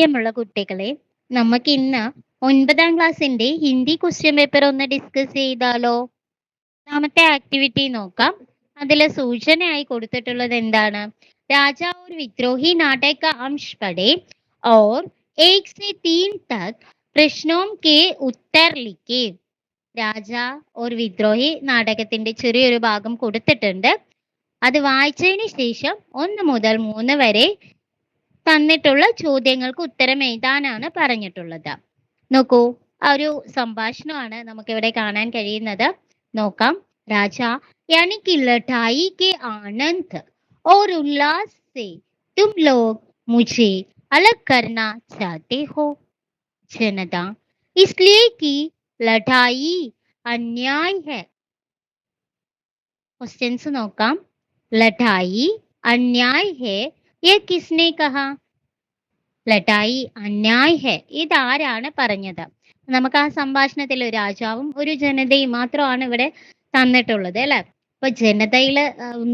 പ്രിയമുള്ള കുട്ടികളെ, നമുക്ക് ഇന്ന് 9ാം ക്ലാസ്സിന്റെ ഹിന്ദി ക്വസ്റ്റ്യൻ പേപ്പർ ഒന്ന് ഡിസ്കസ് ചെയ്താലോ? ഒന്നാമത്തെ ആക്ടിവിറ്റി നോക്കാം. അതില് സൂചനയായി കൊടുത്തിട്ടുള്ളത് എന്താണ്? രാജാ और विद्रोही नाटक का अंश पढ़े और 1 से 3 तक प्रश्नों के उत्तर लिखे. രാജ और വിദ്രോഹി നാടകത്തിന്റെ ചെറിയൊരു ഭാഗം കൊടുത്തിട്ടുണ്ട്. അത് വായിച്ചതിന് ശേഷം 1 മുതൽ 3 വരെ തന്നിട്ടുള്ള ചോദ്യങ്ങൾക്ക് ഉത്തരം എഴുതാനാണ് പറഞ്ഞിട്ടുള്ളത്. നോക്കൂ, ആ ഒരു സംഭാഷണമാണ് നമുക്കിവിടെ കാണാൻ കഴിയുന്നത്. നോക്കാം. രാജ यानी कि लड़ाई के आनंद और उल्लास से तुम लोग मुझे अलग करना चाहते हो जनता, इसलिए कि लड़ाई अन्याय है. क्वेश्चंस നോക്കാം. लड़ाई अन्याय है ये किसने कहा? ലഡായി അന്യായ് ഹെ, ഇതാരാണ് പറഞ്ഞത്? നമുക്ക് ആ സംഭാഷണത്തിൽ രാജാവും ഒരു ജനതയും മാത്രമാണ് ഇവിടെ തന്നിട്ടുള്ളത് അല്ലെ. അപ്പൊ ജനതയിൽ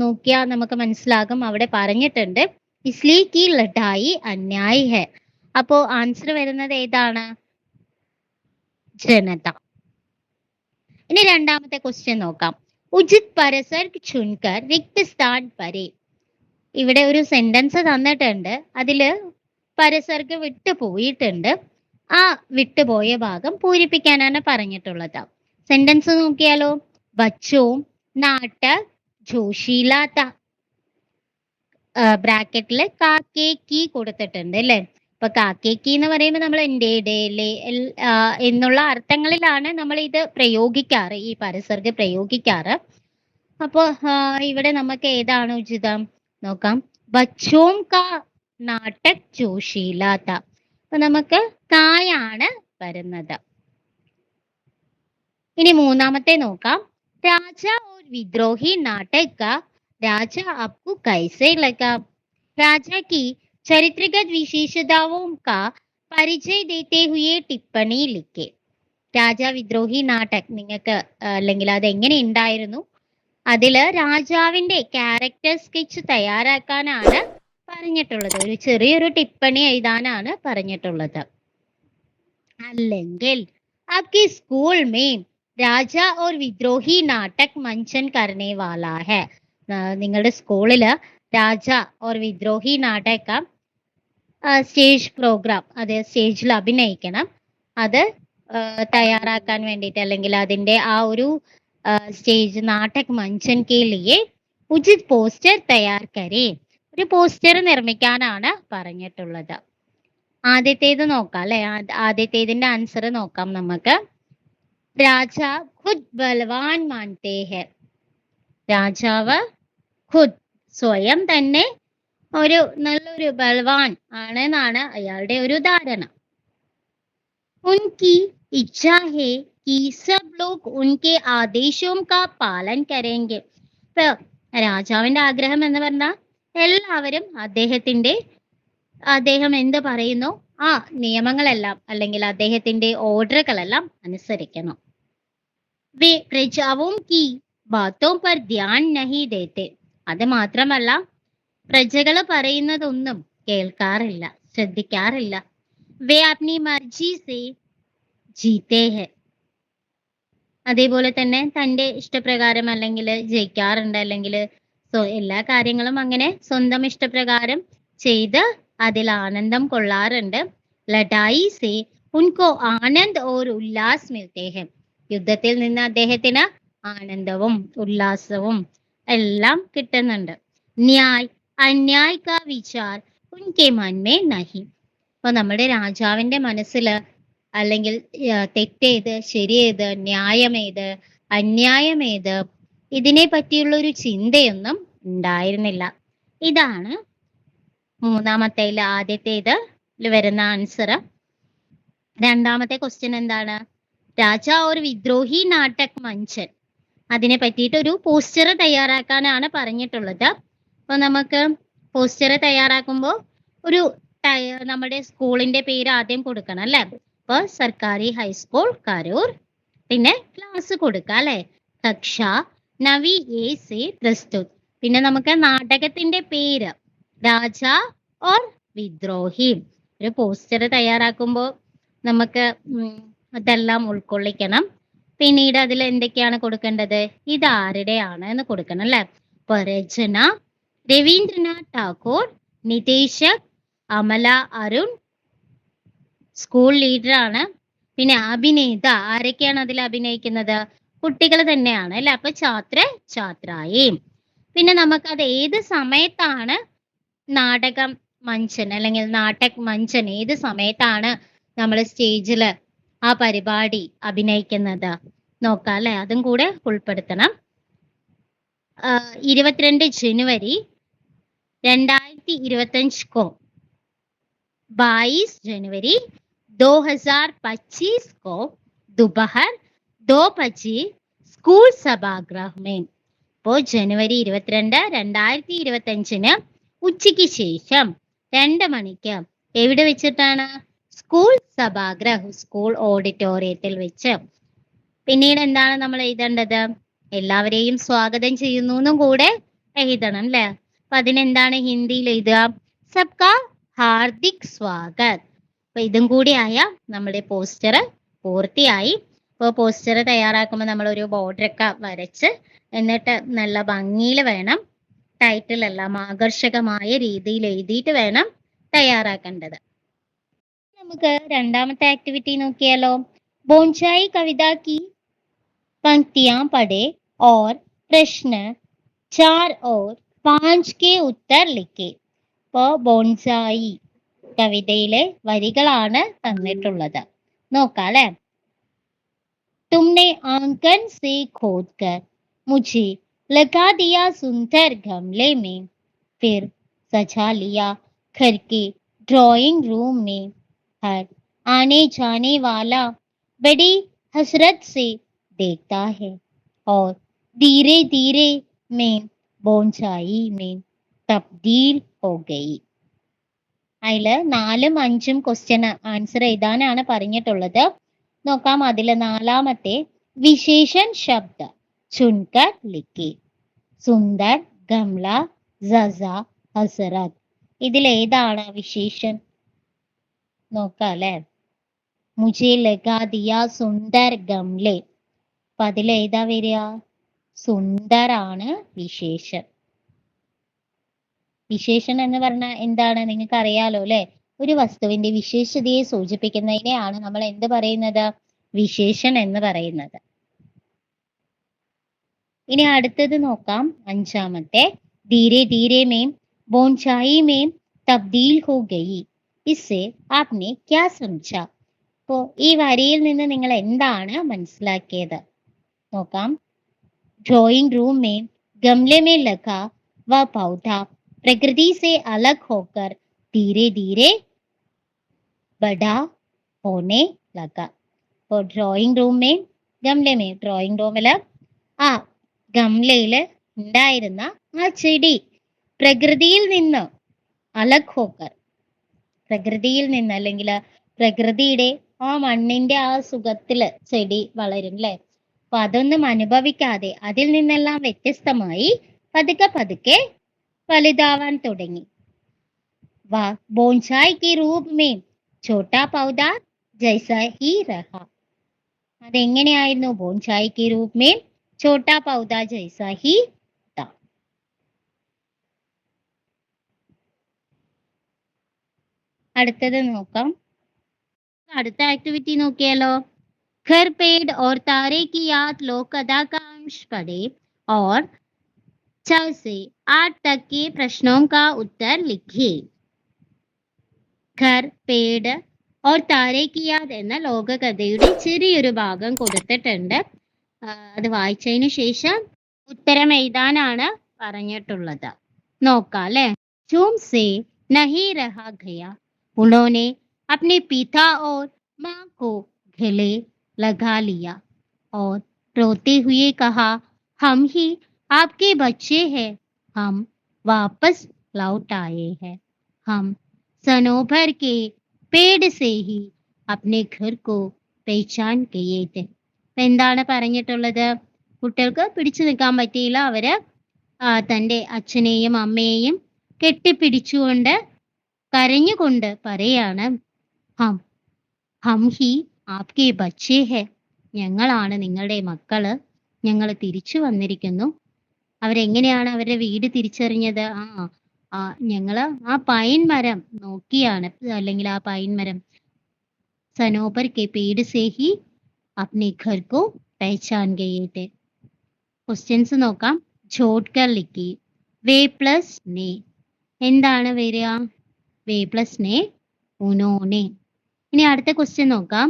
നോക്കിയാൽ നമുക്ക് മനസ്സിലാകും, അവിടെ പറഞ്ഞിട്ടുണ്ട് ഇസ്ലി കി ലഡായി അന്യായ് ഹെ. അപ്പോ ആൻസർ വരുന്നത് ഏതാണ്? ജനത. ഇനി രണ്ടാമത്തെ ക്വസ്റ്റ്യൻ നോക്കാം. ഉചിത് പരസർഗ് ചുൻകർ റിക്ത് സ്ഥാൻ പരേ. ഇവിടെ ഒരു സെന്റൻസ് തന്നിട്ടുണ്ട്. അതില് പരസർഗ് വിട്ടുപോയിട്ടുണ്ട്. ആ വിട്ടുപോയ ഭാഗം പൂരിപ്പിക്കാനാണ് പറഞ്ഞിട്ടുള്ളത്. സെന്റൻസ് നോക്കിയാലോ. ബച്ചോം നാട്ടക് ജോഷിലാത്ത, ബ്രാക്കറ്റില് കാക്കേ കീ കൊടുത്തിട്ടുണ്ട് അല്ലെ. അപ്പൊ കാക്കേ കീ എന്ന് പറയുമ്പോൾ നമ്മൾ എൻ്റെ എന്നുള്ള അർത്ഥങ്ങളിലാണ് നമ്മൾ ഇത് പ്രയോഗിക്കാറ്, ഈ പരസർഗ് പ്രയോഗിക്കാറ്. അപ്പോ ഇവിടെ നമുക്ക് ഏതാണ് ഉചിതം നോക്കാം. ബച്ചോം കാ നാട്ടക് ജോഷിലാത്ത. അപ്പൊ നമുക്ക് കായാണ് വരുന്നത്. ഇനി മൂന്നാമത്തെ നോക്കാം. രാജ और विद्रोही नाटक का राजा आपको कैसे लगा? राजा की चरित्रगत विशेषताओं का परिचय देते हुए टिप्पणी लिखे. രാജ വിദ്രോഹി നാടക് നിങ്ങൾക്ക് അല്ലെങ്കിൽ അത് എങ്ങനെ ഉണ്ടായിരുന്നു, അതില് രാജാവിന്റെ ക്യാരക്ടർ സ്കെച്ച് തയ്യാറാക്കാനാണ് പറഞ്ഞിട്ടുള്ളത്. ഒരു ചെറിയൊരു ടിപ്പണി എഴുതാനാണ് പറഞ്ഞിട്ടുള്ളത്. അല്ലെങ്കിൽ आपके स्कूल में രാജാ और വിദ്രോഹി നാടക് മഞ്ചൻ കർണേ വാലാ ഹെ. നിങ്ങളുടെ സ്കൂളില് രാജ और വിദ്രോഹി നാടക സ്റ്റേജ് പ്രോഗ്രാം, അത് സ്റ്റേജിൽ അഭിനയിക്കണം. അത് തയ്യാറാക്കാൻ വേണ്ടിയിട്ട്, അല്ലെങ്കിൽ അതിന്റെ ആ ഒരു സ്റ്റേജ് നാടക് മഞ്ചൻ കെ ലിയെ ഉചിത് പോസ്റ്റർ തയ്യാർ കരേ. ഒരു പോസ്റ്റർ നിർമ്മിക്കാനാണ് പറഞ്ഞിട്ടുള്ളത്. ആദ്യത്തേത് നോക്കാം അല്ലെ. ആദ്യത്തേതിന്റെ ആൻസർ നോക്കാം നമുക്ക്. രാജ ഖുദ് ബൽവാൻ മാൻതേ ഹെ. രാജാവ് ഖുദ് സ്വയം തന്നെ ഒരു നല്ലൊരു ബൽവാൻ ആണെന്നാണ് അയാളുടെ ഒരു ധാരണ. ഉൻകി ഇച്ഛാ ഹെ കി സബ് ലോഗ് ഉൻകെ ആദേശോം കാ പാലൻ കരേംഗെ. ഇപ്പൊ രാജാവിന്റെ ആഗ്രഹം എന്ന് പറഞ്ഞാൽ എല്ലാവരും അദ്ദേഹം എന്ത് പറയുന്നു ആ നിയമങ്ങളെല്ലാം അല്ലെങ്കിൽ അദ്ദേഹത്തിന്റെ ഓർഡറുകളെല്ലാം അനുസരിക്കണം. വേ പ്രജാവും കി ബാത്തോം പർ ധ്യാൻ നഹി ദേത്തെ. അത് മാത്രമല്ല, പ്രജകള് പറയുന്നതൊന്നും കേൾക്കാറില്ല, ശ്രദ്ധിക്കാറില്ല. വേ അപ്നി മർജി സേ ജീത്തേ ഹെ. അതേപോലെ തന്നെ തന്റെ ഇഷ്ടപ്രകാരം അല്ലെങ്കിൽ ജയിക്കാറുണ്ട്, അല്ലെങ്കിൽ എല്ലാ കാര്യങ്ങളും അങ്ങനെ സ്വന്തം ഇഷ്ടപ്രകാരം ചെയ്ത് അതിൽ ആനന്ദം കൊള്ളാറുണ്ട്. ലഡായി സേ ഉൻകോ ആനന്ദ് ഓർ ഉല്ലാസ് മിൽത്തേ ഹെ. യുദ്ധത്തിൽ നിന്ന് അദ്ദേഹത്തിന് ആനന്ദവും ഉല്ലാസവും എല്ലാം കിട്ടുന്നുണ്ട്. ന്യായ് അന്യായ് കാ വിചാർ ഉൻകെ മൻമേ നഹി. അപ്പൊ നമ്മുടെ രാജാവിന്റെ മനസ്സില് അല്ലെങ്കിൽ തെറ്റേത്, ശരിയേത്, ന്യായമേത്, അന്യായമേത്, ഇതിനെ പറ്റിയുള്ള ഒരു ചിന്തയൊന്നും ഉണ്ടായിരുന്നില്ല. ഇതാണ് മൂന്നാമത്തേൽ ആദ്യത്തേത് വരുന്ന ആൻസർ. രണ്ടാമത്തെ ക്വസ്റ്റ്യൻ എന്താണ്? രാജാ और വിദ്രോഹി നാടക് മഞ്ചൻ, അതിനെ പറ്റിയിട്ട് ഒരു പോസ്റ്റർ തയ്യാറാക്കാനാണ് പറഞ്ഞിട്ടുള്ളത്. അപ്പൊ നമുക്ക് പോസ്റ്റർ തയ്യാറാക്കുമ്പോൾ ഒരു നമ്മുടെ സ്കൂളിന്റെ പേര് ആദ്യം കൊടുക്കണം അല്ലെ. അപ്പൊ സർക്കാരി ഹൈസ്കൂൾ കരൂർ, പിന്നെ ക്ലാസ് കൊടുക്കാം അല്ലെ. കക്ഷ നവി എ സെ പ്രസ്തുത്. പിന്നെ നമുക്ക് നാടകത്തിന്റെ പേര് രാജ और വിദ്രോഹി. ഒരു പോസ്റ്റർ തയ്യാറാക്കുമ്പോൾ നമുക്ക് അതെല്ലാം ഉൾക്കൊള്ളിക്കണം. പിന്നീട് അതിൽ എന്തൊക്കെയാണ് കൊടുക്കേണ്ടത്, ഇത് ആരുടെയാണ് എന്ന് കൊടുക്കണം അല്ലെ. അപ്പൊ രചന രവീന്ദ്രനാഥ് ടാഗോർ, നിതേശക് അമല അരുൺ, സ്കൂൾ ലീഡർ ആണ്. പിന്നെ അഭിനേത ആരൊക്കെയാണ് അതിൽ അഭിനയിക്കുന്നത്, കുട്ടികൾ തന്നെയാണ് അല്ലെ. അപ്പൊ ഛാത്രായി. പിന്നെ നമുക്കത് ഏത് സമയത്താണ് നാടകം മഞ്ചൻ അല്ലെങ്കിൽ നാടക് മഞ്ചൻ ഏത് സമയത്താണ് നമ്മൾ സ്റ്റേജിൽ ആ പരിപാടി അഭിനയിക്കുന്നത് നോക്കാം അല്ലെ. അതും കൂടെ ഉൾപ്പെടുത്തണം. 22 जनवरी 2025 को 22 जनवरी 2025 को दोपहर 2 बजे स्कूल सभागृह में. ഇപ്പോൾ ജനുവരി 22 2025 ഉച്ചയ്ക്ക് ശേഷം 2 മണിക്ക് എവിടെ വെച്ചിട്ടാണ്, സ്കൂൾ സഭാഗ്രഹ് സ്കൂൾ ഓഡിറ്റോറിയത്തിൽ വെച്ച്. പിന്നീട് എന്താണ് നമ്മൾ എഴുതേണ്ടത്, എല്ലാവരെയും സ്വാഗതം ചെയ്യുന്നു എന്നും കൂടെ എഴുതണം അല്ലെ. അപ്പൊ അതിനെന്താണ് ഹിന്ദിയിൽ എഴുതുക, സബ്കാ ഹാർദിക് സ്വാഗത്. അപ്പൊ ഇതും കൂടിയായ നമ്മുടെ പോസ്റ്റർ പൂർത്തിയായി. ഇപ്പോൾ പോസ്റ്റർ തയ്യാറാക്കുമ്പോൾ നമ്മൾ ഒരു ബോർഡറൊക്കെ വരച്ച് എന്നിട്ട് നല്ല ഭംഗിയിൽ വേണം, ടൈറ്റിൽ എല്ലാം ആകർഷകമായ രീതിയിൽ എഴുതിയിട്ട് വേണം തയ്യാറാക്കേണ്ടത്. നമുക്ക് രണ്ടാമത്തെ ആക്ടിവിറ്റി നോക്കിയാലോ. ബോൺചായി കവിത की पंक्तियां पढ़े और प्रश्न 4 और 5 के उत्तर लिखे. ഇപ്പോൾ ബോൺസായി കവിതയിലെ വരികളാണ് തന്നിട്ടുള്ളത്, നോക്കാം അല്ലെ. तुमने आंगन से खोदकर मुझे लगा दिया सुंदर गमले में, फिर सजा लिया घर के ड्राइंग रूम में. हर आने जाने वाला बड़ी हसरत से देखता है और धीरे धीरे मैं बोनसाई में तब्दील हो गई. അതിൽ 4ഉം 5ഉം ക്വസ്റ്റ്യൻ ആൻസർ എഴുതാനാണ് പറഞ്ഞിട്ടുള്ളത്. നോക്കാം. അതിൽ നാലാമത്തെ വിശേഷൻ ശബ്ദ ചുൻകർ ലിഖി. സുന്ദർ, ഗംല, സസ, ഹസരത്. ഇതിലേതാണ് വിശേഷൻ നോക്കാം അല്ലെ. മുझे लगा दिया സുന്ദർ ഗംലെ. അപ്പൊ അതിലേതാ വരിക, സുന്ദറാണ് വിശേഷൻ. വിശേഷൻ എന്ന് പറഞ്ഞാൽ എന്താണ് നിങ്ങൾക്ക് അറിയാലോ അല്ലെ. ഒരു വസ്തുവിന്റെ വിശേഷതയെ സൂചിപ്പിക്കുന്നതിനെയാണ് നമ്മൾ എന്ത് പറയുന്നത്, വിശേഷൻ എന്ന് പറയുന്നത്. ഇനി അടുത്തത് നോക്കാം. 5ാമത്തെ ധീരെ ധീരെ മേം ബോൺചായി മേം തബ്ദീൽ ഹോ ഗയി. ഇസ്സെ ആപ്നെ ക്യാ സമझ. അപ്പോ ഈ വരിയിൽ നിന്ന് നിങ്ങൾ എന്താണ് മനസ്സിലാക്കിയത് നോക്കാം. ഡ്രോയിങ് रूम में गमले में लगा वह पौधा प्रकृति से अलग होकर धीरे धीरे बड़ा होने लगा. അപ്പോൾ ഡ്രോയിങ് റൂം में गमले में ഡ്രോയിങ് റൂമില് ആ ഗംലയില് ഉണ്ടായിരുന്ന ആ ചെടി പ്രകൃതിയിൽ നിന്ന് അലഗ് ഹോക്കർ, പ്രകൃതിയിൽ നിന്ന് അല്ലെങ്കിൽ പ്രകൃതിയുടെ ആ മണ്ണിന്റെ ആ സുഖത്തില് ചെടി വളരും അല്ലെ. അപ്പൊ അതൊന്നും അനുഭവിക്കാതെ അതിൽ നിന്നെല്ലാം വ്യത്യസ്തമായി പതുക്കെ പതുക്കെ വലുതാവാൻ തുടങ്ങി. വാ ബോൺസായി കി രൂപ് മേം ഛോട്ടാ പൗധ ജൈസാ ഹി രഹ. അതെങ്ങനെയായിരുന്നു, ബോൺസായി കി രൂപ് മേം ഛോട്ടാ പൗധ ജൈസാ ഹി ത. അടുത്തത് നോക്കാം. അടുത്ത ആക്ടിവിറ്റി നോക്കിയാലോ. घर पेड़ और तारे की याद लोक कथा का अंश पढ़े और 6 से 8 तक के प्रश्नों का उत्तर लिखिए. घर पेड़ और तारे की याद എന്ന ലോകകഥയുടെ ചെറിയൊരു ഭാഗം കൊടുത്തിട്ടുണ്ട്. അത് വായിച്ചതിന് ശേഷം ഉത്തരം എഴുതാനാണ് പറഞ്ഞിട്ടുള്ളത്. നോക്കാം അല്ലെ. झूम से नहीं रहा गया, उन्होंने अपने पिता और माँ को गले लगा लिया और रोते हुए कहा, हम ही आपके बच्चे हैं, हम वापस लौट आए हैं, हम सनोभर के पेड़ से ही अपने घर को पहचान गए थे. എന്താണ് പറഞ്ഞിട്ടുള്ളത്, കുട്ടികൾക്ക് പിടിച്ചു നിൽക്കാൻ പറ്റിയില്ല. അവര് തൻ്റെ അച്ഛനെയും അമ്മയെയും കെട്ടിപ്പിടിച്ചുകൊണ്ട് കരഞ്ഞുകൊണ്ട് പറയാണ്, ഹം ഹം ഹി ആപ്കെ ബച്ചേ ഹെ, ഞങ്ങളാണ് നിങ്ങളുടെ മക്കള്, ഞങ്ങൾ തിരിച്ചു വന്നിരിക്കുന്നു. അവരെങ്ങനെയാണ് അവരുടെ വീട് തിരിച്ചറിഞ്ഞത്? ഞങ്ങള് ആ പൈൻ മരം നോക്കിയാണ്, അല്ലെങ്കിൽ ആ പൈൻ മരം സനോപർ കെ പേട് സേ ഹി അപ്നെ ഘർ കോ പെഹചാൻ ഗയേ थे. ക്വസ്റ്റ്യൻസ് നോക്കാം. ഛോട്കർ ലിക്കി, വേ പ്ലസ് നേ, എന്താണ് വരിക? വേ പ്ലസ് നേ ഉനോനെ. ഇനി അടുത്ത ക്വസ്റ്റ്യൻ നോക്കാം.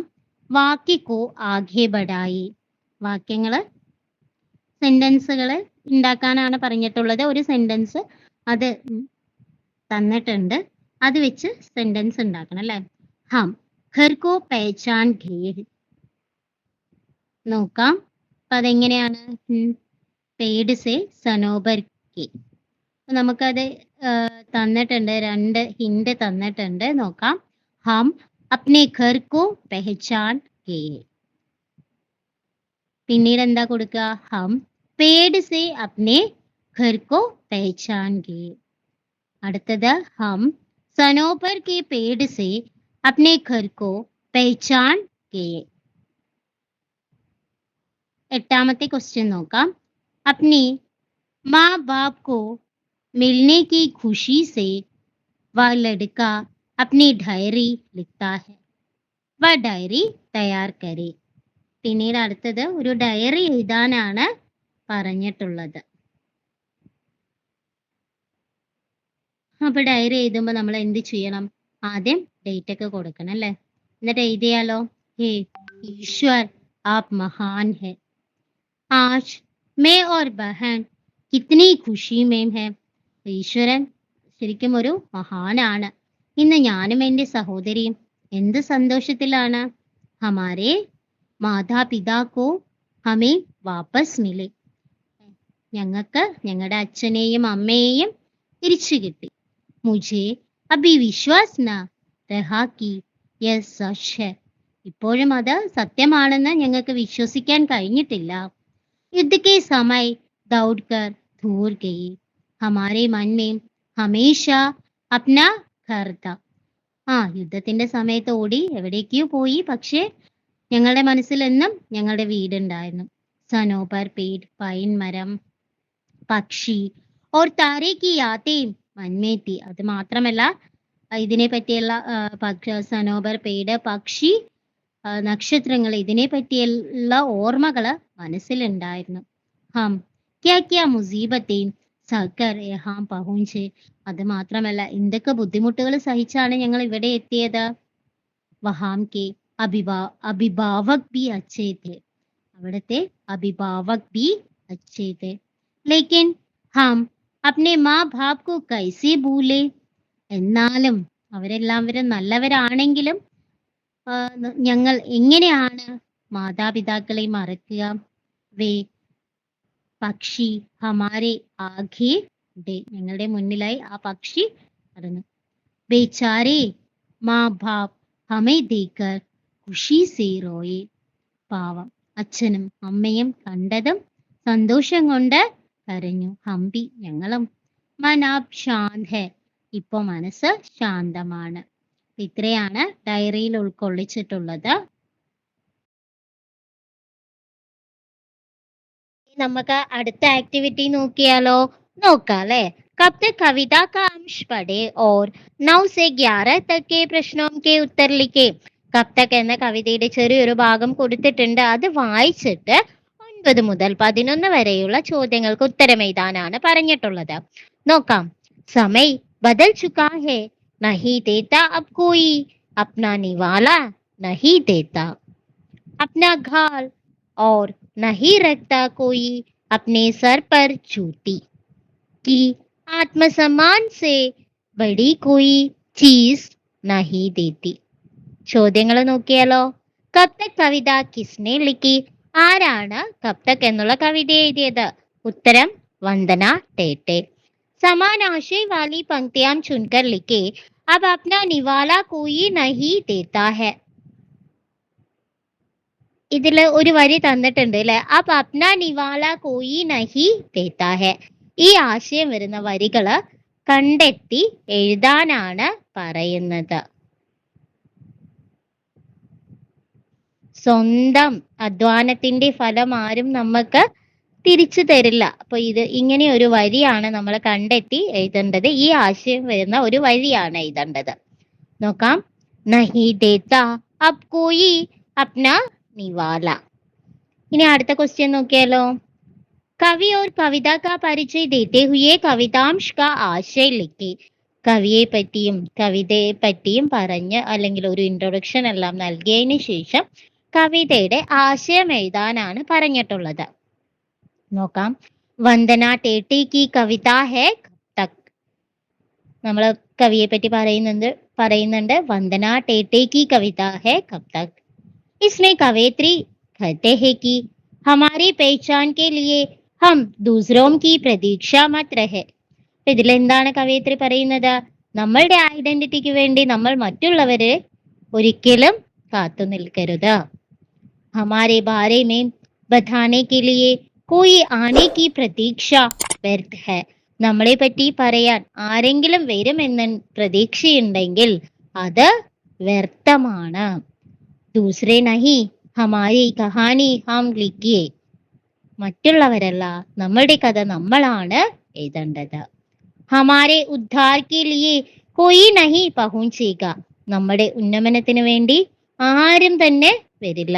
വാക്യക്കോ ആഘെ ബഡായി, വാക്യങ്ങള് സെന്റൻസുകൾ ഉണ്ടാക്കാനാണ് പറഞ്ഞിട്ടുള്ളത്. ഒരു സെന്റൻസ് അത് തന്നിട്ടുണ്ട്, അത് വെച്ച് സെന്റൻസ് ഉണ്ടാക്കണം അല്ലെ. ഹം ഘർ കോ പെഹചാൻ ഗയേ, നോക്കാം. അപ്പൊ അതെങ്ങനെയാണ്? Ped say Sanober K. നമുക്കത് തന്നിട്ടുണ്ട്, 2 ഹിന്റ് തന്നിട്ടുണ്ട്, നോക്കാം. ഹം അപ്നെ ഘർ കോ പെഹചാൻ ഗയേ. പിന്നീട് എന്താ കൊടുക്കുക? ഹം പേട് സേ അപ്നെ ഘർ കോ പെഹചാൻ ഗയേ. അടുത്തത് ഹം സനോപർ കെ പേട് സേ അപ്നെ ഘർ കോ പെഹചാൻ ഗയേ. 8ാമത്തെ ക്വസ്റ്റ്യൻ നോക്കാം. അപ്നെ മാ ബാപ് കോ മിൽനെ की खुशी से वह लड़का अपनी डायरी लिखता है, वह डायरी तैयार करे. പിന്നീട് അടുത്തത് ഒരു ഡയറി എഴുതാനാണ് പറഞ്ഞിട്ടുള്ളത്. അപ്പൊ ഡയറി എഴുതുമ്പോൾ നമ്മൾ എന്ത് ചെയ്യണം? ആദ്യം ഡേറ്റ് ഒക്കെ കൊടുക്കണം അല്ലെ. എന്നിട്ട് എഴുതിയാലോ? ഹേ ഈശ്വർ ആപ് മഹാൻ ഹെ, ആജ് മേ ഓർ ബഹൻ കിത്നി ഖുഷി മേം ഹെ. ഈശ്വരൻ ശരിക്കും ഒരു മഹാനാണ്, ഇന്ന് ഞാനും എൻ്റെ സഹോദരിയും എന്ത് സന്തോഷത്തിലാണ്. ഹമാരെ മാതാപിതാക്കോ ഹമേ വാപ്പസ് മിലെ, ഞങ്ങൾക്ക് ഞങ്ങളുടെ അച്ഛനെയും അമ്മയെയും തിരിച്ചു കിട്ടി. മുझे അഭി വിശ്വാസ് ന രഹാ കി യഹ് സച്ച് ഹെ, ഇപ്പോഴും അത് സത്യമാണെന്ന് ഞങ്ങൾക്ക് വിശ്വസിക്കാൻ കഴിഞ്ഞിട്ടില്ല. യുദ്ധ കെ സമയ ദൗഡ് കർ ധൂർ ഗയി, ഹമാരെ മൻ മേം ഹമേഷ അപ്ന ഘർ ഥാ. യുദ്ധത്തിന്റെ സമയത്ത് ഓടി എവിടേക്കോ പോയി, പക്ഷേ ഞങ്ങളുടെ മനസ്സിൽ എന്നും ഞങ്ങളുടെ വീടുണ്ടായിരുന്നു. സനോപർ പേട്, പൈൻ മരം, പക്ഷി ഓർ താരേ കി യാതേം മൻമേത്തി. അത് മാത്രമല്ല ഇതിനെ പറ്റിയുള്ള സനോപർ പേട്, പക്ഷി, നക്ഷത്രങ്ങൾ, ഇതിനെ പറ്റിയുള്ള ഓർമ്മകള് മനസ്സിലുണ്ടായിരുന്നു. ഹം ക്യാ ക്യാ മുസീബത്തേം സഹകർ യഹാം പഹുഞ്ചെ, അത് മാത്രമല്ല എന്തൊക്കെ ബുദ്ധിമുട്ടുകൾ സഹിച്ചാണ് ഞങ്ങൾ ഇവിടെ എത്തിയത്. വഹാം കെ അഭിഭാവക് ബി അച്ഛേ थे, അവിടുത്തെ അഭിഭാവക് ബി അച്ഛേ थे. ലേക്കിൻ ഹം അപ്നെ മാ ബാപ് കോ കൈസെ ഭൂലെ, എന്നാലും അവരെല്ലാവരും നല്ലവരാണെങ്കിലും ഞങ്ങൾ എങ്ങനെയാണ് മാതാപിതാക്കളെ മറക്കുക. വേ പക്ഷി ഹമാരെ ആഘെ ഡേ, ഞങ്ങളുടെ മുന്നിലായി ആ പക്ഷി പറഞ്ഞു. ബേചാരെ മാ ബാപ് ഹമേ ദേക്കർ ഖുഷി സേ റോയെ, പാവം അച്ഛനും അമ്മയും കണ്ടതും സന്തോഷം കൊണ്ട് കരഞ്ഞു. ഹംബി, ഞങ്ങളും. മനാബ് ശാന്ത് ഹെ, ഇപ്പൊ മനസ്സ് ശാന്തമാണ്. ഇത്രയാണ് ഡയറിയിൽ ഉൾക്കൊള്ളിച്ചിട്ടുള്ളത്. നമുക്ക് അടുത്ത ആക്ടിവിറ്റി നോക്കിയാലോ? നോക്കാം അല്ലെ. कब तक कविता का अंश पढ़े और 9 से 11 तक के प्रश्नों के उत्तर लिखे. കബ് തക് എന്ന കവിതയുടെ ചെറിയൊരു ഭാഗം കൊടുത്തിട്ടുണ്ട്, അത് വായിച്ചിട്ട് 9 മുതൽ 11 വരെയുള്ള ചോദ്യങ്ങൾക്ക് ഉത്തരം എഴുതാനാണ് പറഞ്ഞിട്ടുള്ളത്. നോക്കാം. സമയ് ബദൽ ചുക്കാ ഹെ, നഹി ദേത്താ അബ് കോയി അപ്നാ നിവാല, നഹി ദേത്താ अपना घाल और नहीं रखता कोई अपने सर पर चूटी की, आत्मसम्मान से बड़ी कोई चीज नहीं देती. ചോദ്യങ്ങൾ നോക്കിയാലോ? കബ് തക് കവിത കിസ്നെ ലിഖി, ആരാണ് കബ് തക് എന്നുള്ള കവിത എഴുതിയത്? ഉത്തരം വന്ദന ടേട്ടെ. സമാൻ ആശയ വാലി പങ്ക്തിയാം ചുൻകർ ലിഖെ, अब अपना निवाला कोई नहीं देता है. ഇതില് ഒരു വരി തന്നിട്ടുണ്ട് അല്ലെ. അബ് അപ്ന നിവാല കോയി നഹി ദേത്താ ഹെ. ഈ ആശയം വരുന്ന വരികള് കണ്ടെത്തി എഴുതാനാണ് പറയുന്നത്. സ്വന്തം അധ്വാനത്തിന്റെ ഫലം ആരും നമുക്ക് തിരിച്ചു തരില്ല. അപ്പൊ ഇത് ഇങ്ങനെ ഒരു വരിയാണ് നമ്മൾ കണ്ടെത്തി എഴുതേണ്ടത്. ഈ ആശയം വരുന്ന ഒരു വരിയാണ് എഴുതേണ്ടത്. നോക്കാം. നഹി ദേത്ത അബ് കോയി അപ്ന നിവാല. ഇനി അടുത്ത ക്വസ്റ്റ്യൻ നോക്കിയാലോ. കവി ഓർ കവിത കാ പരിചയ ദേത്തെ ഹുയെ കവിതാംശ കാ ആശയ ലിഖി. കവിയെ പറ്റിയും കവിതയെ പറ്റിയും പറഞ്ഞ് അല്ലെങ്കിൽ ഒരു ഇൻട്രൊഡക്ഷൻ എല്ലാം നൽകിയതിന് ശേഷം കവിതയുടെ ആശയം എഴുതാനാണ് പറഞ്ഞിട്ടുള്ളത്. നോക്കാം. വന്ദന ടേട്ടി കി കവിത ഹേ കബ് തക്. നമ്മൾ കവിയെ പറ്റി പറയുന്നുണ്ട് വന്ദന ടേട്ടി കി കവിത ഹേ കബ് തക്. इसमें कवयित्री कहते हैं कि हमारी पहचान के लिए हम दूसरों की प्रतीक्षा मत रहे. ഇതിലെന്താണ് കവയിത്രി പറയുന്നത്? നമ്മളുടെ ഐഡന്റിറ്റിക്ക് വേണ്ടി നമ്മൾ മറ്റുള്ളവരെ ഒരിക്കലും കാത്തു നിൽക്കരുത്. हमारे बारे में बताने के लिए कोई आने की प्रतीക്ഷ व्यर्थ है. നമ്മളെ പറ്റി പറയാൻ ആരെങ്കിലും വരുമെന്ന് പ്രതീക്ഷയുണ്ടെങ്കിൽ അത് വ്യർത്ഥമാണ്. दूसरे नहीं हमारी कहानी हम लिखिए. മറ്റുള്ളവരല്ല, നമ്മളുടെ കഥ നമ്മളാണ് എഴുതേണ്ടത്. हमारे उद्धार के लिए कोई नहीं पहुंचेगा. നമ്മുടെ ഉന്നമനത്തിന് വേണ്ടി ആരും തന്നെ വരില്ല.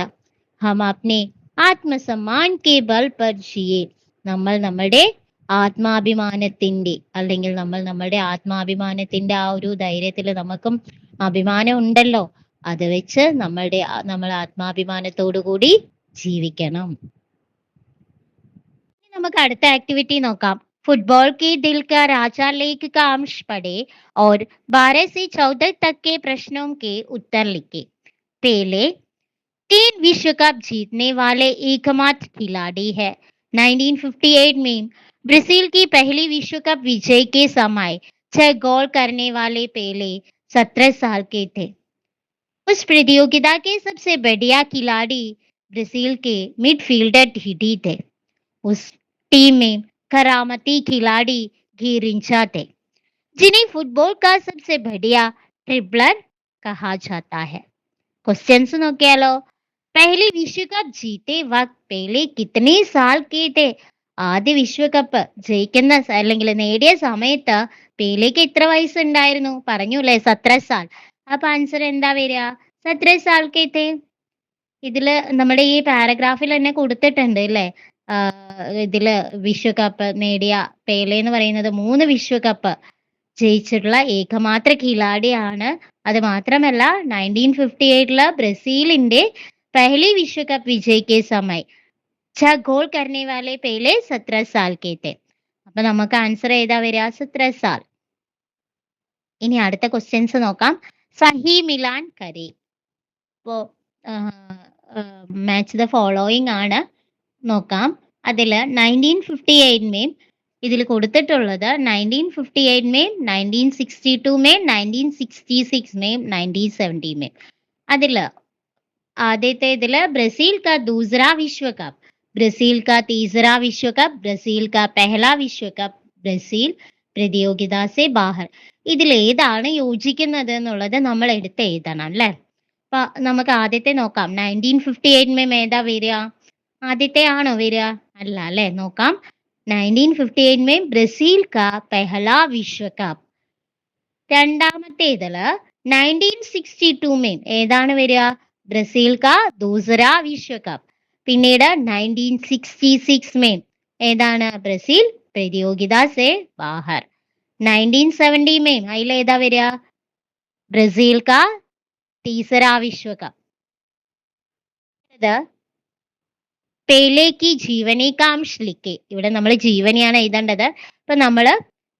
हम अपने ആത്മസമ്മാൻ के बल पर जिए. നമ്മൾ നമ്മുടെ ആത്മാഭിമാനത്തിന്റെ അല്ലെങ്കിൽ നമ്മുടെ ആത്മാഭിമാനത്തിന്റെ ആ ഒരു ധൈര്യത്തിൽ നമുക്കും അഭിമാനം ഉണ്ടല്ലോ, അത് വെച്ച് നമ്മൾ ആത്മാഭിമാനത്തോടു കൂടി ജീവിക്കണം. നമുക്ക് അടുത്ത ആക്ടിവിറ്റി നോക്കാം. फुटबॉल के दिल का राजा लेख का अंश पढ़े और 12 से 14 तक के प्रश्नों के उत्तर लिखे. पहले 3 विश्व कप जीतने वाले एकमात्र खिलाड़ी है. 1958 में ब्राजील की पहली विश्व कप विजय के समय 6 गोल करने वाले पेले 17 साल के थे. उस प्रतियोगिता के सबसे बढ़िया खिलाड़ी ब्राजील के मिडफील्डर डीडी थे. उस टीम में करामती खिलाड़ी गिरिंचा थे, जिन्हें फुटबॉल का सबसे बढ़िया ट्रिबलर कहा जाता है. क्वेश्चंस നോക്കിയാലോ. पहली विश्व कप जीते वक्त पेले कितने साल के थे? ആദ്യ വിശ്വകപ്പ് ജയിക്കുന്ന അല്ലെങ്കിൽ നേടിയ സമയത്ത് പേലേക്ക് എത്ര വയസ്സുണ്ടായിരുന്നു? പറഞ്ഞു അല്ലേ, 17 സാൽ. അപ്പൊ ആൻസർ എന്താ വരിക? 17 സാൽ കെ थे. ഇതില് നമ്മുടെ ഈ പാരഗ്രാഫിൽ തന്നെ കൊടുത്തിട്ടുണ്ട് അല്ലേ. ഇതില് വിശ്വകപ്പ് നേടിയ പേലെ എന്ന് പറയുന്നത് 3 വിശ്വകപ്പ് ജയിച്ചിട്ടുള്ള ഏകമാത്ര ഖിലാഡിയാണ്. അത് മാത്രമല്ല 1958 ബ്രസീലിന്റെ पहली विश्व कप विजय के समय 6 गोल करने वाले पेले 17 साल के थे. അപ്പൊ നമുക്ക് ആൻസർ ഏതാ വരിക? 17 സാൽ. ഇനി അടുത്ത ക്വസ്റ്റ്യൻസ് നോക്കാം. സഹി മിലാൻ കരി. ഇപ്പോ മാച്ച് ദ ഫോളോയിങ് ആണ്. നോക്കാം. അതില് 1958 में ഇതിൽ കൊടുത്തിട്ടുള്ളത് 1958 में, 1962 में, 1966 में, 1970 में. അതില് आदित्य दिल ब्राजील का दूसरा विश्व कप, ब्राजील का तीसरा विश्व कप, ब्राजील का पहला विश्व कप, ब्राजील പ്രതിയോഗിത സെ ബാഹർ. ഇതിൽ ഏതാണ് യോജിക്കുന്നത് എന്നുള്ളത് നമ്മൾ എടുത്ത് എഴുതണം അല്ലേ. അപ്പൊ നമുക്ക് ആദ്യത്തെ നോക്കാം. 1958 ഏതാ വരിക? ആദ്യത്തെ ആണോ വരിക? അല്ല അല്ലെ. നോക്കാം. 1958 ബ്രസീൽ കാ പെഹല വിശ്വ കപ്പ്. രണ്ടാമത്തേതില് 1962 ഏതാണ് വരിക? ब्राजील का दूसरा विश्व कप. പിന്നീട് 1966 ഏതാണ്? ബ്രസീൽ പ്രതിയോഗിത സെ ബാഹർ. 1970 അതിലേതാ വരിക? ബ്രസീൽ കാ തീസര വിശ്വ കപ്പ്. ഇത് പേലേക്ക് ജീവനേക്കാംശ് ലിഖെ. ഇവിടെ നമ്മൾ ജീവനെയാണ് എഴുതേണ്ടത്. അപ്പൊ നമ്മള്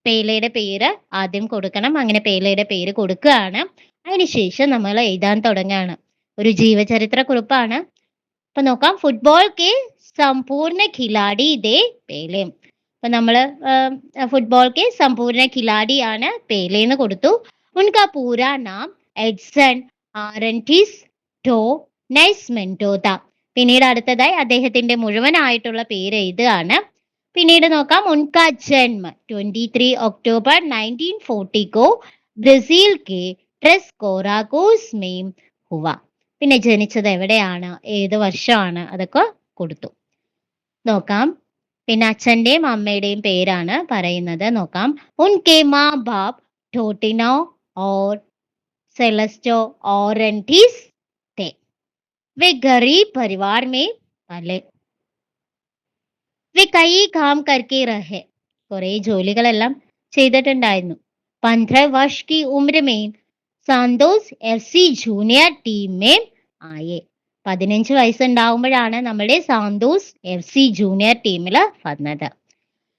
പേലയുടെ പേര് ആദ്യം കൊടുക്കണം. അങ്ങനെ പേലയുടെ പേര് കൊടുക്കുകയാണ്. അതിനുശേഷം നമ്മൾ എഴുതാൻ തുടങ്ങുകയാണ്. ഒരു ജീവചരിത്ര കുറിപ്പാണ്. അപ്പൊ നോക്കാം. ഫുട്ബോൾ കെ സമ്പൂർണ്ണ ഖിലാഡി ദേ പേലെ. അപ്പൊ നമ്മള് ഫുട്ബോൾ കെ സമ്പൂർണ്ണ ഖിലാഡിയാണ് പേലെ എന്ന് കൊടുത്തു. ഉൻകാ പൂരാ നാം എഡ്സൺ ആറന്റിസ് ഡോ നൈസ്മെന്റോദ. പിന്നീട് അടുത്തതായി അദ്ദേഹത്തിന്റെ മുഴുവനായിട്ടുള്ള പേര് എഴുതുകയാണ്. पिनीड नोക്കാം उनका जन्म 23 अक्टूबर 1940 को ബ്രസീൽ के ട്രെസ് കോറാക്കോസ് में हुआ. പിന്നെ ജനിച്ചത് എവിടെയാണ്, ഏത് വർഷമാണ്, അതൊക്കെ കൊടുത്തു. നോക്കാം. പിന്നെ അച്ഛന്റെയും അമ്മയുടെയും പേരാണ് പറയുന്നത്. നോക്കാം. ഉൻകെ മാ ബാപ്പ് ടോട്ടിനോ और सेलेस्टो ऑरेंटिस थे. वे गरीब परिवार में पले. वे कई काम करके रहे. കുറെ ജോലികളെല്ലാം ചെയ്തിട്ടുണ്ടായിരുന്നു. 15 वर्ष की उम्र में സാന്തോസ് FC ജൂനിയർ ടീം में ആയേ. 15 വയസ്സുണ്ടാവുമ്പോഴാണ് നമ്മുടെ സാന്തോസ് FC ജൂനിയർ ടീമിൽ വന്നത്.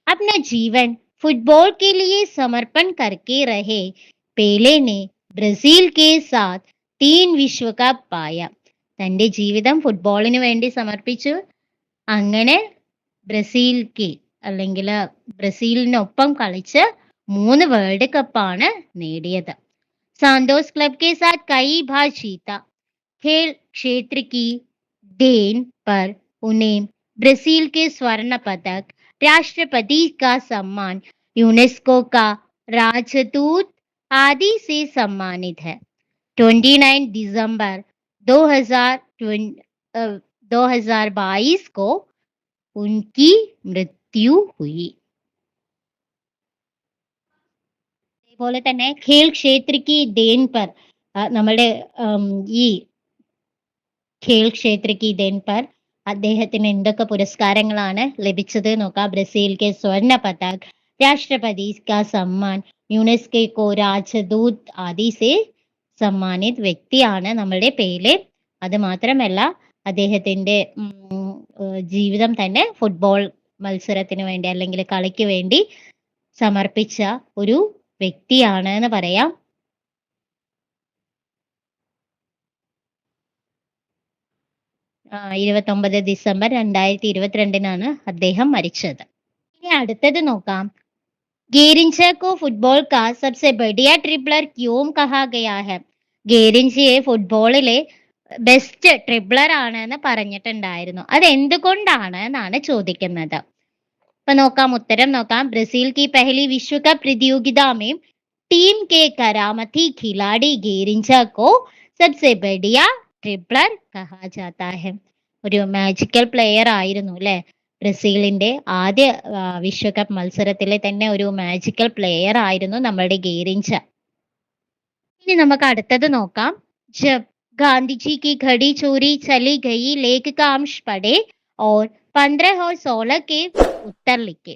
अपना जीवन फुटबॉल के लिए समर्पण करके रहे पेले ने ബ്രസീൽ के साथ 3 വിശ്വ കപ്പ് പായ. തന്റെ ജീവിതം ഫുട്ബോളിന് വേണ്ടി സമർപ്പിച്ചു. അങ്ങനെ ബ്രസീൽക്ക് അല്ലെങ്കിൽ ബ്രസീലിനൊപ്പം കളിച്ച് 3 വേൾഡ് കപ്പാണ് നേടിയത്. സാന്തോസ് ക്ലബ് के साथ कई बार जीता. खेल क्षेत्र की देन पर उन्हें ब्राजील के स्वर्ण पदक, राष्ट्रपति का सम्मान, यूनेस्को का राजदूत आदि से सम्मानित है. 29 दिसंबर 2022 को उनकी मृत्यु हुई. അതുപോലെ തന്നെ ഖേൽ ക്ഷേത്ര की देन पर നമ്മുടെ ഈ ഖേൽ ക്ഷേത്ര की देन पर അദ്ദേഹത്തിന് എന്തൊക്കെ പുരസ്കാരങ്ങളാണ് ലഭിച്ചത് നോക്കാം. ബ്രസീൽ के स्वर्ण पदक, राष्ट्रपति का सम्मान, യുനെസ്കോ രാജദൂത് ആദി സെ സമ്മാനിത് വ്യക്തിയാണ് നമ്മുടെ പേലെ. അത് മാത്രമല്ല അദ്ദേഹത്തിന്റെ ജീവിതം തന്നെ ഫുട്ബോൾ മത്സരത്തിന് വേണ്ടി അല്ലെങ്കിൽ കളിക്ക് വേണ്ടി സമർപ്പിച്ച ഒരു വ്യക്തിയാണ് എന്ന് പറയാം. ആ, 29 ഡിസംബർ 2022 അദ്ദേഹം മരിച്ചത്. ഇനി അടുത്തത് നോക്കാം. ഗേരിഞ്ച को फुटबॉल का सबसे बढ़िया ट्रिपलर क्यों कहा गया है? ഗേരിഞ്ചയെ ഫുട്ബോളിലെ ബെസ്റ്റ് ട്രിബ്ലർ ആണ് എന്ന് പറഞ്ഞിട്ടുണ്ടായിരുന്നു. അത് എന്തുകൊണ്ടാണ് എന്നാണ് ചോദിക്കുന്നത്. അപ്പൊ നോക്കാം, ഉത്തരം നോക്കാം. ബ്രസീൽ की पहली विश्व कप प्रतियोगिता में टीम के करामती खिलाड़ी ഗേരിഞ്ച को सबसे बढ़िया ट्रिपलർ कहा जाता है. ഒരു മാജിക്കൽ പ്ലെയർ ആയിരുന്നു അല്ലെ. ബ്രസീലിന്റെ ആദ്യ വിശ്വകപ്പ് മത്സരത്തിലെ തന്നെ ഒരു മാജിക്കൽ പ്ലെയർ ആയിരുന്നു നമ്മുടെ ഗേരിഞ്ച. ഇനി നമുക്ക് അടുത്തത് നോക്കാം. ജബ് ഗാന്ധിജി की घड़ी चोरी चली गई लेख का अंश पढ़े और 15 और 16 के उत्तर लिखे.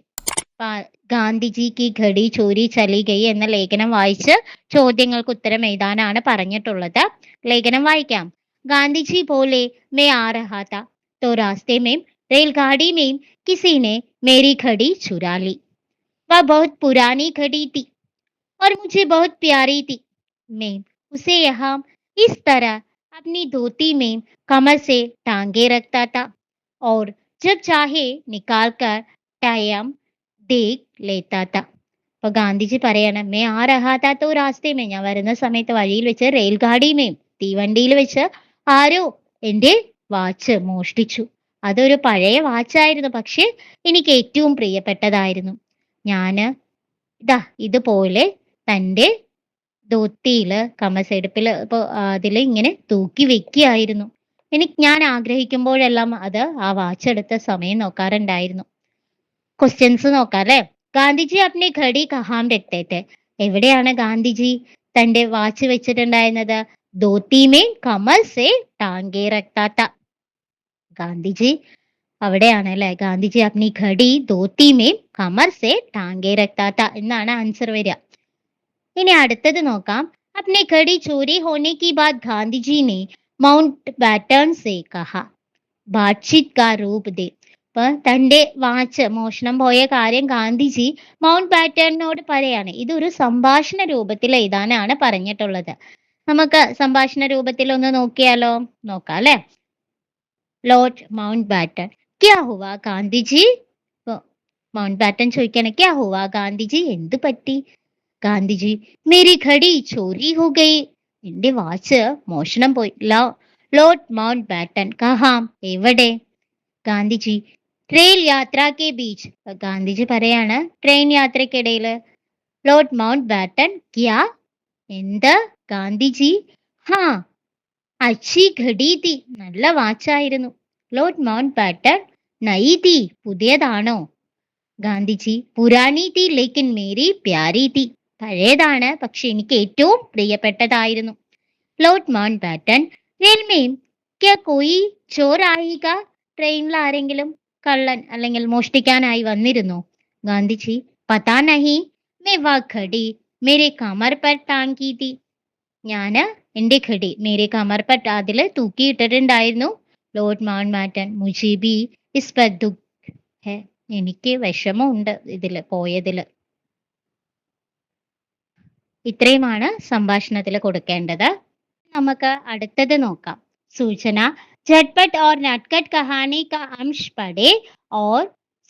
ഗാന്ധിജി की घड़ी चोरी चली गई എന്ന ലേഖനം വായിച്ച് ചോദ്യങ്ങൾക്ക് ഉത്തരം എഴുതാനാണ് പറഞ്ഞിട്ടുള്ളത്. ലേഖനം വായിക്കാം. गांधी बोले मैं आ रहा था तो रास्ते में रेलगाड़ी में किसी ने मेरी घड़ी चुरा ली. वह बहुत पुरानी घड़ी थी और मुझे बहुत प्यारी थी. मैं उसे यहाँ इस तरह अपनी धोती में कमर से टांगे रखता था और जब चाहे निकाल कर टाइम देख लेता था. അപ്പൊ ഗാന്ധിജി പറയാണ്, മേ ആ രഹാ തോ രാസ്തേ മേ, ഞാൻ വരുന്ന സമയത്ത് വഴിയിൽ വെച്ച് റെയിൽഗാഡിമേം തീവണ്ടിയിൽ വെച്ച് ആരോ എൻ്റെ വാച്ച് മോഷ്ടിച്ചു. അതൊരു പഴയ വാച്ചായിരുന്നു, പക്ഷെ എനിക്ക് ഏറ്റവും പ്രിയപ്പെട്ടതായിരുന്നു. ഞാന് ഇതുപോലെ തൻ്റെ ധോത്തിയില് കമസെടുപ്പിൽ അതിൽ ഇങ്ങനെ തൂക്കി വെക്കുകയായിരുന്നു. ഞാൻ ആഗ്രഹിക്കുമ്പോഴെല്ലാം അത് ആ വാച്ച് എടുത്ത സമയം നോക്കാറുണ്ടായിരുന്നു. ക്വസ്റ്റ്യൻസ് നോക്കാം അല്ലെ. ഗാന്ധിജി അപ്നെ ഘടി കഹാം രഖ്തേ. എവിടെയാണ് ഗാന്ധിജി തന്റെ വാച്ച് വെച്ചിട്ടുണ്ടായിരുന്നത്? ധോത്തി മേ കമൽ സെ ടാങ്കെ രഖ്താ ത. ഗാന്ധിജി അവിടെയാണ് അല്ലെ. ഗാന്ധിജി അപ്നി ഘടി ധോത്തി മേ കമർ സെ ടാങ്കെ രഖ്താ ത എന്നാണ് ആൻസർ വരിക. ഇനി അടുത്തത് നോക്കാം. അപ്നെ ഘടി ചോരി ഹോനെ കി ബാദ് ഗാന്ധിജി ने മൗണ്ട് ബാറ്റൺ സെ കഹാ ബാത്ചീത് കാ രൂപ് ദേ. അപ്പൊ തന്റെ വാച്ച് മോഷണം പോയ കാര്യം ഗാന്ധിജി മൗണ്ട് ബാറ്റണിനോട് പറയാണ്. ഇതൊരു സംഭാഷണ രൂപത്തിൽ എഴുതാനാണ് പറഞ്ഞിട്ടുള്ളത്. നമുക്ക് സംഭാഷണ രൂപത്തിൽ ഒന്ന് നോക്കിയാലോ? നോക്കാം അല്ലെ. ലോർഡ് മൗണ്ട് ബാറ്റൺ, ക്യാ ഹുവാ ഗാന്ധിജി? മൗണ്ട് ബാറ്റൺ ചോദിക്കാണ്, ക്യാ ഹുവാ ഗാന്ധിജി, എന്ത് പറ്റി? ഗാന്ധിജി, മേരി ഘടി ചോരി ഹോ ഗയി, എന്റെ വാച്ച് മോഷണം പോയി. ലോർഡ് മൗണ്ട് ബാറ്റൺ, കഹാം, എവിടെ? ഗാന്ധിജി, റെയിൽ യാത്ര കെ ബീച്ച്. ഗാന്ധിജി പറയാണ് ട്രെയിൻ യാത്രക്കിടയിൽ ലോർഡ് മൗണ്ട് ബാറ്റൺ ക്യാ എന്ത് ഗാന്ധിജി ഹാ അച്ചി ഘടി തീ നല്ല വാച്ചായിരുന്നു. ലോർഡ് മൗണ്ട് ബാറ്റൺ നയി തീ പുതിയതാണോ? ഗാന്ധിജി പുരാനി തീ ലേക്കിൻ മേരി പ്യാരി തീ പഴയതാണ് പക്ഷെ എനിക്ക് ഏറ്റവും പ്രിയപ്പെട്ടതായിരുന്നു. ലോർഡ് മൗണ്ട് ബാറ്റൺ റെയിൽമേം ക്യാ കോയി ചോർ ആയിക ട്രെയിനിൽ ആരെങ്കിലും കള്ളൻ അല്ലെങ്കിൽ മോഷ്ടിക്കാനായി വന്നിരുന്നോ? ഗാന്ധിജി പതാ നഹി മേ വാ ഘടി മേരെ കമർ പർ ടാങ്കി തീ ഞാന് എന്റെ ഘടി മേരെ കമർ പർ അതില് തൂക്കിയിട്ടിട്ടുണ്ടായിരുന്നു. ലോർഡ് മൗണ്ട് ബാറ്റൺ മുझे भी इस पर दुख है എനിക്ക് വിഷമമുണ്ട് ഇതില് പോയതില്. ഇത്രയുമാണ് സംഭാഷണത്തിൽ കൊടുക്കേണ്ടത്. നമുക്ക് അടുത്തത് നോക്കാം. सूचना झटपट और नटखट कहानी का अंश पढ़े और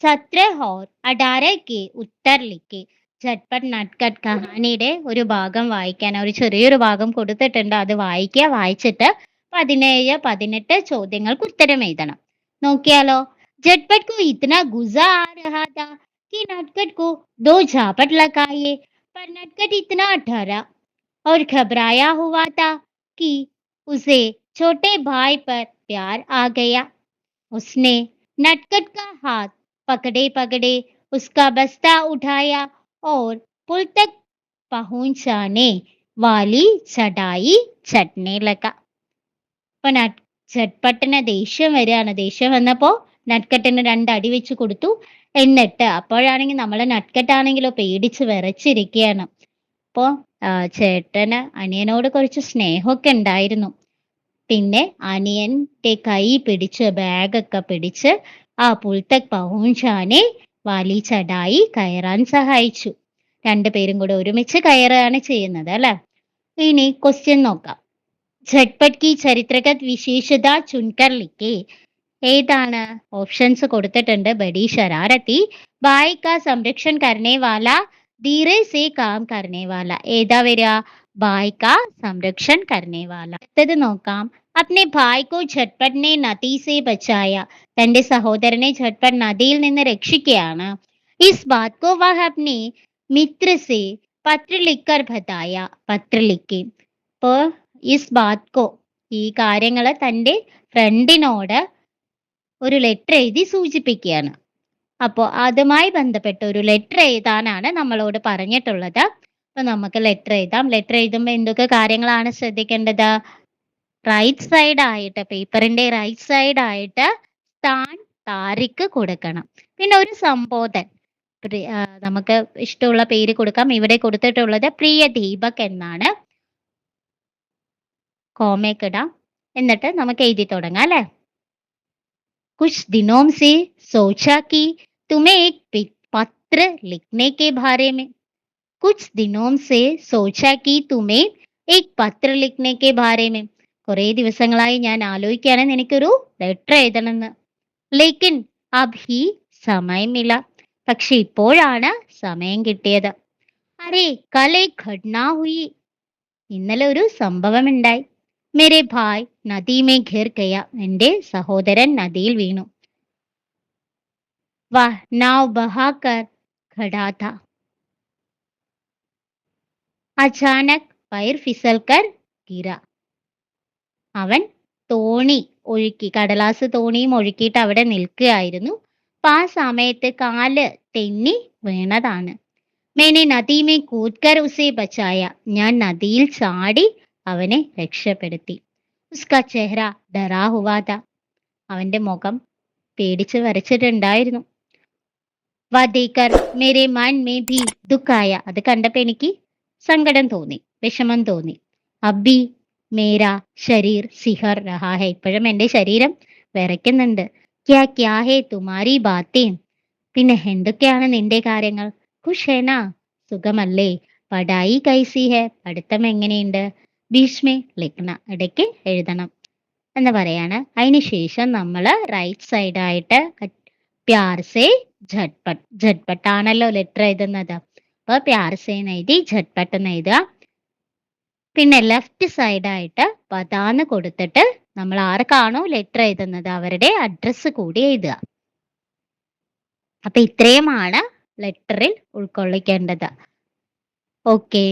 17 और 18 के उत्तर लिखे. झटपट നട്ട്കട്ട് കഹാനിയുടെ ഒരു ഭാഗം വായിക്കാൻ ഒരു ചെറിയൊരു ഭാഗം കൊടുത്തിട്ടുണ്ട്. അത് വായിക്കുക. വായിച്ചിട്ട് 17, 18 ചോദ്യങ്ങൾക്ക് ഉത്തരം എഴുതണം. നോക്കിയാലോ. झटपट को इतना गुस्सा आ रहा था कि नटखट को 2 झापट लगाए पर नटखट इतना डरा और घबराया हुआ था कि उसे छोटे भाई पर प्यार आ गया. उसने नटखट का हाथ पकड़े पकड़े उसका बस्ता उठाया और पुल तक पहुंचाने वाली चढ़ाई चढ़ने लगा. അപ്പൊ झटपटिന് ദേഷ്യം വരികയാണ്. ദേഷ്യം വന്നപ്പോ നട്ട്കട്ടിന് 2 അടി വെച്ച് കൊടുത്തു. എന്നിട്ട് അപ്പോഴാണെങ്കിൽ നമ്മളെ നട്ട്കട്ടാണെങ്കിലോ പേടിച്ച് വിറച്ചിരിക്കുകയാണ്. അപ്പോ ചേട്ടന് അനിയനോട് കുറച്ച് സ്നേഹമൊക്കെ ഉണ്ടായിരുന്നു. പിന്നെ അനിയന്റെ കൈ പിടിച്ച് ബാഗൊക്കെ പിടിച്ച് ആ പുൽത്തക് പഹുഞ്ചാനെ വാലി ചടായി കയറാൻ സഹായിച്ചു. രണ്ടുപേരും കൂടെ ഒരുമിച്ച് കയറുകയാണ് ചെയ്യുന്നത് അല്ലെ. ഇനി ക്വസ്റ്റ്യൻ നോക്കാം. झटपट की ചരിത്രഗത് വിശേഷത ചുൻകർ ലിഖേ. ഏതാണ് ഓപ്ഷൻസ് കൊടുത്തിട്ടുണ്ട്. ബഡി ശരാരത്തി, ഭായ് കാ സംരക്ഷൺ കർണേ വാല, ധീരെ സേ കാം കർണേ വാല. ഏതാ വരിക? ഭായ് കാ സംരക്ഷൺ കർണേ വാല. അടുത്തത് നോക്കാം. അപ്നെ ഭായ് കോ झटपट ने നദി സേ ബച്ചായ. തന്റെ സഹോദരനെ झटपट നദിയിൽ നിന്ന് രക്ഷിക്കുകയാണ്. ഇസ് ബാത് കോ വഹ് അപ്നെ മിത്ര സേ പത്ര ലിഖ്കർ ബതായ. പത്ര ലിഖേ. ഇപ്പോ ഇസ് ബാത് കോ ഈ കാര്യങ്ങള് തന്റെ ഫ്രണ്ടിനോട് ഒരു ലെറ്റർ എഴുതി സൂചിപ്പിക്കുകയാണ്. അപ്പോൾ അതുമായി ബന്ധപ്പെട്ട ഒരു ലെറ്റർ എഴുതാനാണ് നമ്മളോട് പറഞ്ഞിട്ടുള്ളത്. അപ്പൊ നമുക്ക് ലെറ്റർ എഴുതാം. ലെറ്റർ എഴുതുമ്പോൾ എന്തൊക്കെ കാര്യങ്ങളാണ് ശ്രദ്ധിക്കേണ്ടത്? റൈറ്റ് സൈഡ് ആയിട്ട്, പേപ്പറിന്റെ റൈറ്റ് സൈഡ് ആയിട്ട് സ്ഥാൻ താരിഖ് കൊടുക്കണം. പിന്നെ ഒരു സംബോധൻ, നമുക്ക് ഇഷ്ടമുള്ള പേര് കൊടുക്കാം. ഇവിടെ കൊടുത്തിട്ടുള്ളത് പ്രിയ ദീപക് എന്നാണ്. കോമയ്ക്ക് ഇടാം. എന്നിട്ട് നമുക്ക് എഴുതി തുടങ്ങാം അല്ലെ. कुछ दिनों से सोचा कि तुम्हें एक पत्र लिखने के बारे में. कुछ दिनों से सोचा कि तुम्हें एक पत्र लिखने के बारे में. കുറേ ദിവസങ്ങളായി ഞാൻ ആലോചിക്കുകയാണ് എനിക്കൊരു ലെറ്റർ എഴുതണമെന്ന്. ലേക്കിൻ അബ് ഹി സമയം മില. പക്ഷെ ഇപ്പോഴാണ് സമയം കിട്ടിയത്. അരേ കൽ ഏക് ഘട്ന ഹുയി. ഇന്നലെ ഒരു സംഭവം ഉണ്ടായി. മേരെ ഭായ് നദി മേ ഘിർ ഗയ. എന്റെ സഹോദരൻ നദിയിൽ വീണു. വഹ് നാവ് ബഹാകർ ഖടാ ഥാ. അചാനക് പൈർ ഫിസൽ കർ ഗിര. അവൻ തോണി ഒഴുക്കി, കടലാസ് തോണിയും ഒഴുക്കിയിട്ട് അവിടെ നിൽക്കുകയായിരുന്നു. അപ്പൊ ആ സമയത്ത് കാല് തെന്നി വീണതാണ്. മേനെ നദി മേ കൂദ്കർ ഉസേ ബച്ചായ. ഞാൻ നദിയിൽ ചാടി അവനെ രക്ഷപ്പെടുത്തി. ഉസ്കാ ചെഹ്റ ഡറാ ഹുവാ ഥാ. അവന്റെ മുഖം പേടിച്ച് വരച്ചിട്ടുണ്ടായിരുന്നു. വദേക്കർ മേരെ മൻ മേ ഭി ദുഃഖായ. അത് കണ്ടപ്പോ എനിക്ക് സങ്കടം തോന്നി, വിഷമം തോന്നി. അബി മേരാ ശരീർ സിഹർ രഹാ ഹെ. ഇപ്പോഴും എന്റെ ശരീരം വിറയ്ക്കുന്നുണ്ട്. ക്യാ ക്യാ ഹേ തുമാരി ബാത്തേം. പിന്നെ എന്തൊക്കെയാണ് നിന്റെ കാര്യങ്ങൾ? ഖുഷ് ഹേനാ. സുഖമല്ലേ? പഠായി കൈസി ഹെ. പഠിത്തം എങ്ങനെയുണ്ട്? ഭീഷ്മെ ലിഖ്ന. ഇടയ്ക്ക് എഴുതണം എന്ന് പറയാണ്. അതിനുശേഷം നമ്മൾ റൈറ്റ് സൈഡായിട്ട് പ്യാർസെ ഝട്പട്ട്. ഝട്പട്ടാണല്ലോ ലെറ്റർ എഴുതുന്നത്. അപ്പൊ പ്യാർസെ എഴുതി ഝട്പട്ട് എന്ന് എഴുതുക. പിന്നെ ലെഫ്റ്റ് സൈഡായിട്ട് പതാന്ന് കൊടുത്തിട്ട് നമ്മൾ ആർക്കാണോ ലെറ്റർ എഴുതുന്നത് അവരുടെ അഡ്രസ്സ് കൂടി എഴുതുക. അപ്പൊ ഇത്രയുമാണ് ലെറ്ററിൽ ഉൾക്കൊള്ളിക്കേണ്ടത്. ഓക്കെ.